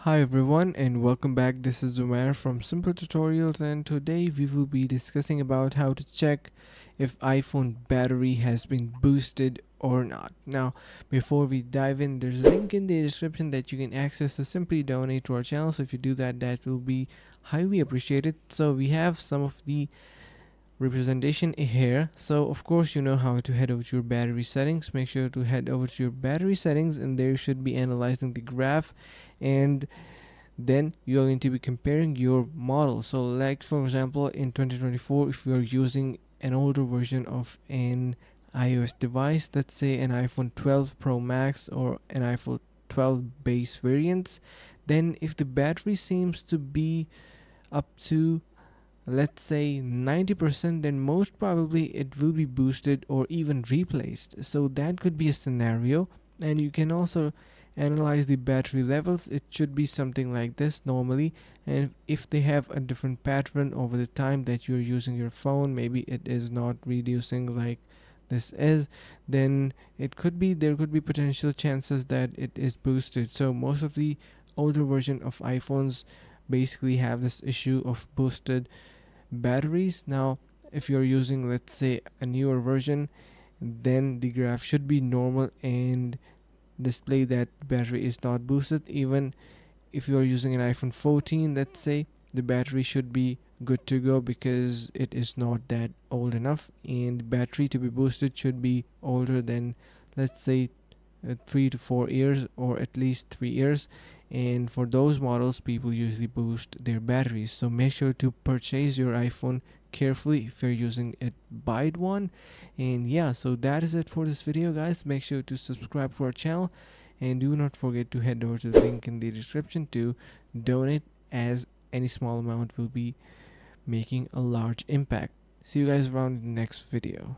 Hi everyone and welcome back. This is Zumair from Simple Tutorials, and today we will be discussing about how to check if iPhone battery has been boosted or not. Now, before we dive in, there's a link in the description that you can access to simply donate to our channel. So if you do that, that will be highly appreciated. So we have some of the representation here. So of course you know how to head over to your battery settings. Make sure to head over to your battery settings, and there you should be analyzing the graph, and then you're going to be comparing your model. So like for example, in 2024, if you're using an older version of an iOS device, let's say an iPhone 12 Pro Max or an iPhone 12 base variants, then if the battery seems to be up to, let's say, 90%, then most probably it will be boosted or even replaced. So that could be a scenario. And you can also analyze the battery levels. It should be something like this normally, and if they have a different pattern over the time that you're using your phone, maybe it is not reducing like this is, then there could be potential chances that it is boosted. So most of the older version of iPhones basically have this issue of boosted batteries. Now if you're using, let's say, a newer version, then the graph should be normal and display that battery is not boosted. Even if you are using an iPhone 14, let's say, the battery should be good to go because it is not that old enough, and the battery to be boosted should be older than, let's say, 3 to 4 years, or at least 3 years. And for those models, people usually boost their batteries. So make sure to purchase your iPhone carefully if you're using it. Buy one. And yeah, so that is it for this video, guys. Make sure to subscribe to our channel, and do not forget to head over to the link in the description to donate, as any small amount will be making a large impact. See you guys around in the next video.